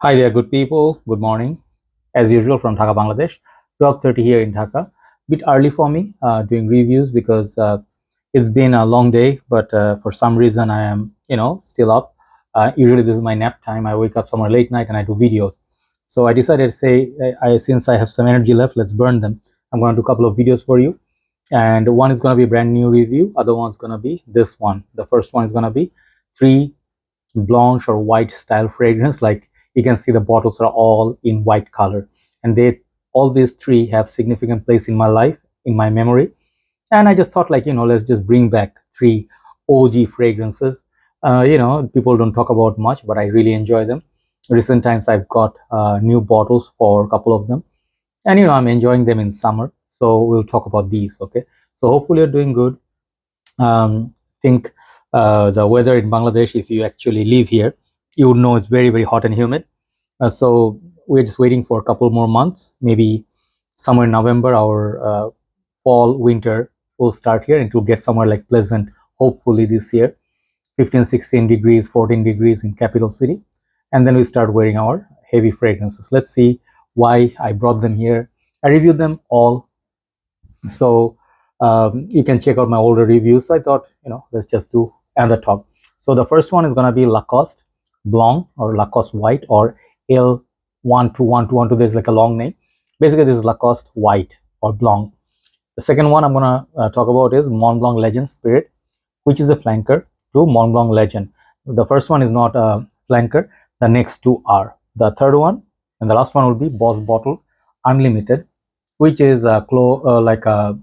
Hi there, good people. Good morning. As usual, from Dhaka, Bangladesh. 12:30 here in Dhaka. Bit early for me doing reviews because it's been a long day, but for some reason I am, still up. Usually this is my nap time. I wake up somewhere late night and I do videos. So I decided to say, since I have some energy left, let's burn them. I'm going to do a couple of videos for you, and one is going to be a brand new review. Other one's going to be this one. The first one is going to be three blanche or white style fragrance. Like you can see, the bottles are all in white color, and they all these three have significant place in my life, in my memory. And I just thought, like, let's just bring back three OG fragrances. People don't talk about much, but I really enjoy them. Recent times I've got new bottles for a couple of them, and I'm enjoying them in summer, so we'll talk about these. Okay, so hopefully you're doing good. Think the weather in Bangladesh, if you actually live here, you would know it's very, very hot and humid. So we're just waiting for a couple more months. Maybe somewhere in November, our fall, winter will start here, and it will get somewhere like pleasant, hopefully this year, 15, 16 degrees, 14 degrees in capital city. And then we start wearing our heavy fragrances. Let's see why I brought them here. I reviewed them all, so you can check out my older reviews. So I thought, let's just do another talk. So the first one is going to be Lacoste Blanc, or Lacoste White, or L12112. There's like a long name. Basically, this is Lacoste White or Blanc. The second one I'm going to talk about is Mont Blanc Legend Spirit, which is a flanker to Mont Blanc Legend. The first one is not a flanker. The next two are. The third one and the last one will be Boss Bottle Unlimited, which is like a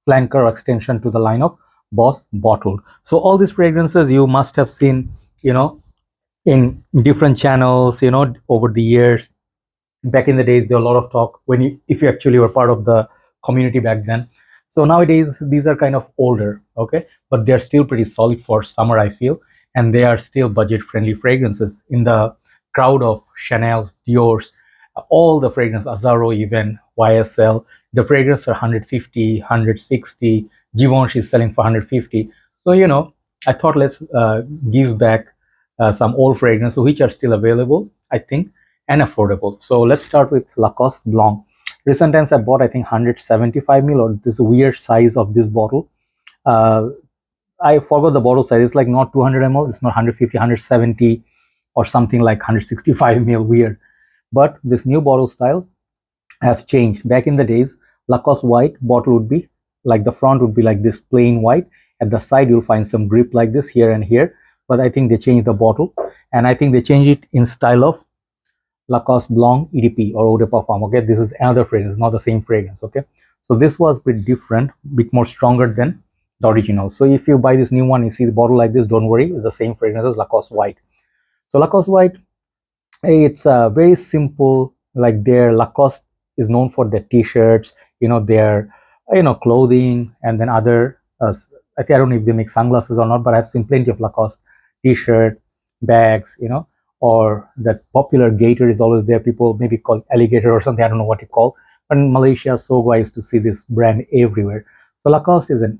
flanker or extension to the line of Boss Bottled. So all these fragrances you must have seen, in different channels, over the years. Back in the days, there were a lot of talk when if you actually were part of the community back then. So nowadays, these are kind of older, okay, but they're still pretty solid for summer, I feel, and they are still budget-friendly fragrances in the crowd of Chanel's, Dior's, all the fragrance, Azzaro, even YSL. The fragrance are 150, 160. Givenchy is selling for 150. So I thought let's give back some old fragrances which are still available, I think, and affordable. So let's start with Lacoste Blanc. Recent times I bought, I think, 175 ml, or this weird size of this bottle. Uh, I forgot the bottle size. It's like not 200 ml. It's not 150, 170, or something like 165 ml. Weird. But this new bottle style have changed. Back in the days, Lacoste White bottle would be like, the front would be like this plain white. At the side, you'll find some grip like this here and here. But I think they changed the bottle, and I think they changed it in style of Lacoste Blanc EDP or Eau de Parfum. Okay, this is another fragrance, not the same fragrance. Okay, so this was a bit different, bit more stronger than the original. So if you buy this new one, you see the bottle like this, don't worry, it's the same fragrance as Lacoste White. So Lacoste White, it's very simple. Like their Lacoste is known for their t-shirts, their clothing, and then other I think, I don't know if they make sunglasses or not, but I've seen plenty of Lacoste t-shirt, bags, or that popular gator is always there. People maybe call alligator or something, I don't know what you call. But in Malaysia, Sogo, I used to see this brand everywhere. So Lacoste is a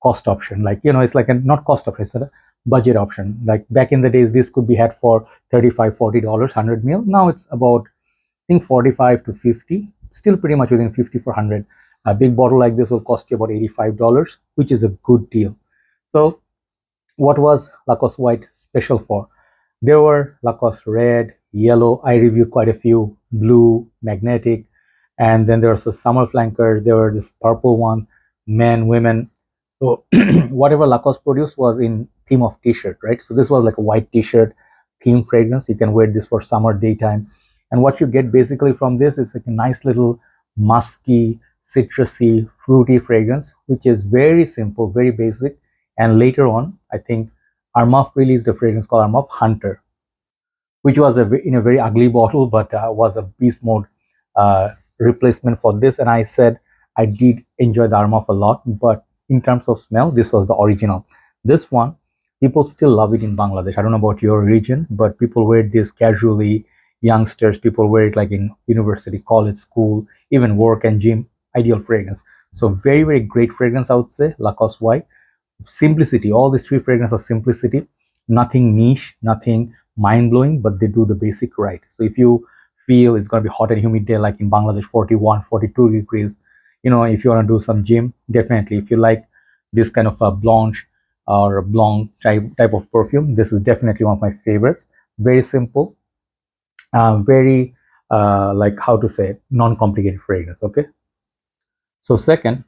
cost option. Like, it's like a not cost option, it's a budget option. Like back in the days, this could be had for $35, $40, 100 mil. Now it's about, I think, 45 to 50, still pretty much within 50 for 100. A big bottle like this will cost you about $85, which is a good deal. So what was Lacoste White special for? There were Lacoste red, yellow. I reviewed quite a few, blue, magnetic, and then there was a summer flankers. There were this purple one, men, women. So whatever Lacoste produced was in theme of t-shirt, right? So this was like a white t-shirt theme fragrance. You can wear this for summer, daytime. And what you get basically from this is like a nice little musky, citrusy, fruity fragrance, which is very simple, very basic. And later on, I think Armaf released a fragrance called Armaf Hunter, which was in a very ugly bottle, but was a beast mode replacement for this. And I said I did enjoy the Armaf a lot, but in terms of smell, this was the original. This one, people still love it in Bangladesh. I don't know about your region, but people wear this casually. Youngsters, people wear it like in university, college, school, even work and gym. Ideal fragrance. So very, very great fragrance, I would say. Lacoste White. Simplicity. All these three fragrances are simplicity. Nothing niche, nothing mind-blowing, but they do the basic right. So if you feel it's going to be hot and humid day like in Bangladesh, 41, 42 degrees, if you want to do some gym, definitely. If you like this kind of a blanche or a Blanc type of perfume, this is definitely one of my favorites. Very simple, very like how to say, non-complicated fragrance. Okay. So second,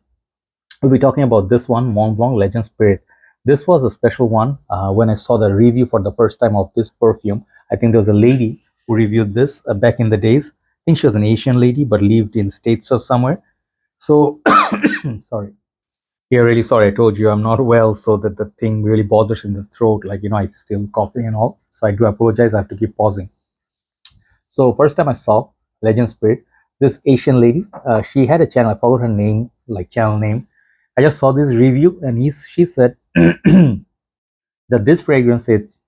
we'll be talking about this one, Mont Blanc Legend Spirit. This was a special one. When I saw the review for the first time of this perfume, I think there was a lady who reviewed this back in the days. I think she was an Asian lady, but lived in States or somewhere. So, sorry. Yeah, really sorry. I told you I'm not well, so that the thing really bothers in the throat. Like, I'm still coughing and all. So I do apologize. I have to keep pausing. So first time I saw Legend Spirit, this Asian lady, she had a channel. I forgot her name, like channel name. I just saw this review, and she said that this fragrance is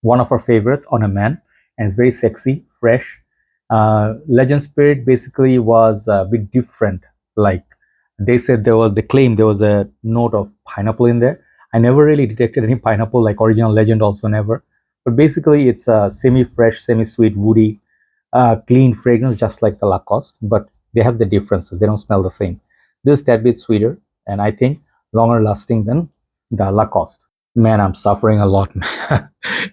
one of her favorites on a man, and it's very sexy, fresh. Legend Spirit basically was a bit different. Like they claimed there was a note of pineapple in there. I never really detected any pineapple, like original Legend also never. But basically, it's a semi-fresh, semi-sweet, woody, clean fragrance, just like the Lacoste, but they have the differences. They don't smell the same. This is a tad bit sweeter, and I think longer lasting than the Lacoste. Man, I'm suffering a lot.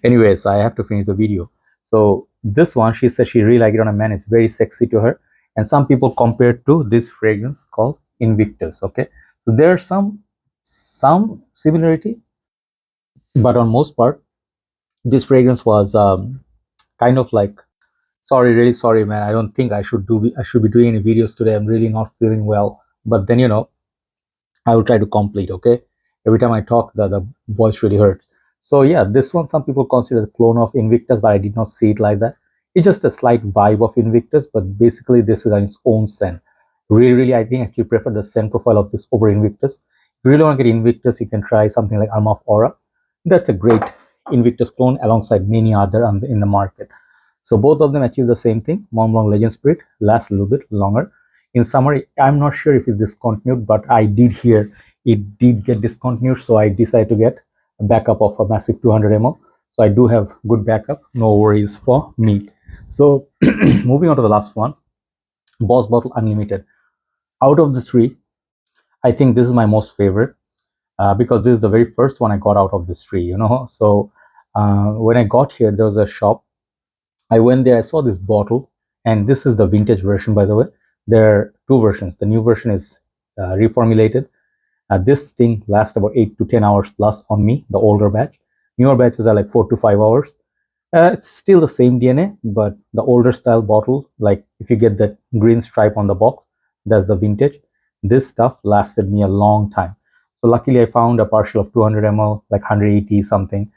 Anyway, so I have to finish the video. So this one, she says she really liked it on a man. It's very sexy to her. And some people compare it to this fragrance called Invictus. Okay, so there's some similarity, but on most part, this fragrance was kind of like, sorry, really sorry, man. I don't think I should be doing any videos today. I'm really not feeling well. But then I will try to complete. Okay. Every time I talk, the voice really hurts. So yeah, this one some people consider a clone of Invictus, but I did not see it like that. It's just a slight vibe of Invictus, but basically this is on its own scent. Really, really, I think actually prefer the scent profile of this over Invictus. If you really want to get Invictus, you can try something like Arma of Aura. That's a great Invictus clone alongside many other in the market. So both of them achieve the same thing. Mont Blanc Legend Spirit lasts a little bit longer. In summary, I'm not sure if it discontinued, but I did hear it did get discontinued, so I decided to get a backup of a massive 200 ml. So I do have good backup, no worries for me. So moving on to the last one, Boss Bottle Unlimited. Out of the three, I think this is my most favorite because this is the very first one I got out of this tree. So when I got here, there was a shop. I went there, I saw this bottle, and this is the vintage version, by the way. There are two versions. The new version is reformulated. This thing lasts about 8 to 10 hours plus on me, the older batch. Newer batches are like 4 to 5 hours. It's still the same DNA, but the older style bottle, like if you get that green stripe on the box, that's the vintage. This stuff lasted me a long time. So luckily I found a partial of 200 ml, like 180 something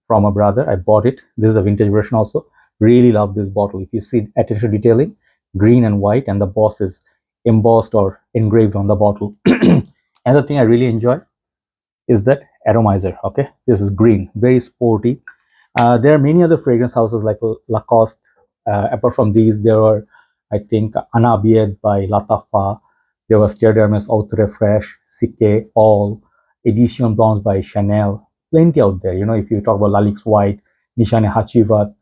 from a brother. I bought it. This is a vintage version also. Really love this bottle. If you see attention to detailing, green and white, and the boss is embossed or engraved on the bottle. Another thing I really enjoy is that atomizer. Okay, this is green, very sporty. There are many other fragrance houses like Lacoste. Apart from these, there are, I think, Anabied by Latafa. There was Terre d'Hermes Autre Fresh, Sique, All, Edition Blanche by Chanel. Plenty out there. If you talk about Lalix White, Nishane Hachivat,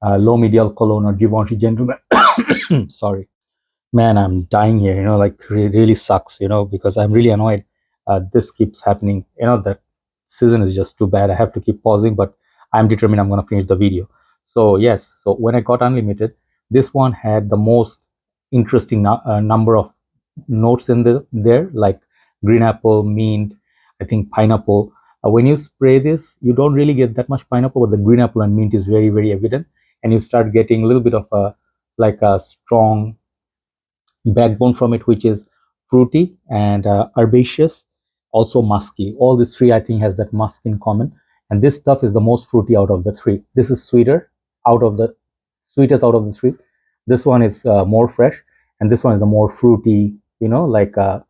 Low Medial Cologne, or Givenchy Gentleman. Sorry. Man, I'm dying here, like really sucks, because I'm really annoyed. This keeps happening, that season is just too bad. I have to keep pausing, but I'm determined I'm going to finish the video. So yes, so when I got Unlimited, this one had the most interesting number of notes in there, like green apple, mint, I think pineapple. When you spray this, you don't really get that much pineapple, but the green apple and mint is very, very evident, and you start getting a little bit of a strong backbone from it, which is fruity and herbaceous, also musky. All these three, I think, has that musk in common. And this stuff is the most fruity out of the three. This is out of the sweetest out of the three. This one is more fresh, and this one is a more fruity, like a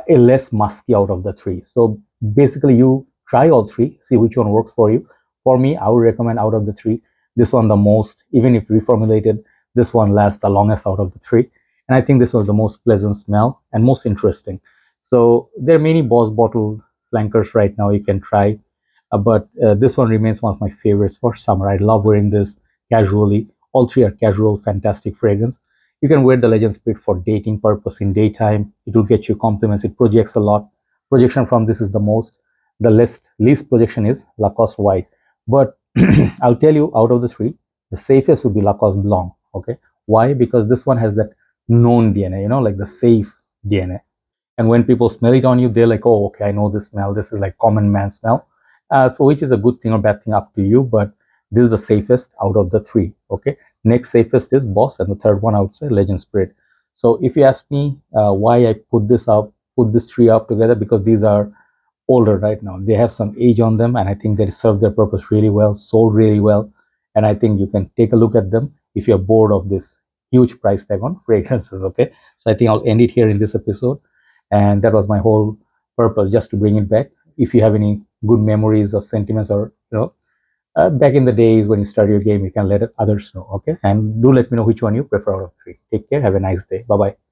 less musky out of the three. So basically, you try all three, see which one works for you. For me, I would recommend out of the three, this one the most. Even if reformulated, this one lasts the longest out of the three. And I think this was the most pleasant smell and most interesting. So there are many Boss bottle flankers right now you can try. but this one remains one of my favorites for summer. I love wearing this casually. All three are casual, fantastic fragrance. You can wear the Legend Spirit for dating purpose in daytime. It will get you compliments. It projects a lot. Projection from this is the most. The least projection is Lacoste White. But I'll tell you, out of the three, the safest would be Lacoste Blanc. Okay, why? Because this one has that known DNA, like the safe DNA. And when people smell it on you, they're like, oh, okay, I know this smell. This is like common man smell. So which is a good thing or bad thing up to you, but this is the safest out of the three. Okay, next safest is Boss, and the third one I would say Legend Spirit. So if you ask me why I put this three up together, because these are older right now. They have some age on them, and I think they serve their purpose really well, sold really well. And I think you can take a look at them if you're bored of this huge price tag on fragrances. Okay, so I think I'll end it here in this episode, and that was my whole purpose, just to bring it back. If you have any good memories or sentiments, or back in the days when you started your game, you can let others know. Okay, and do let me know which one you prefer out of three. Take care. Have a nice day. Bye bye.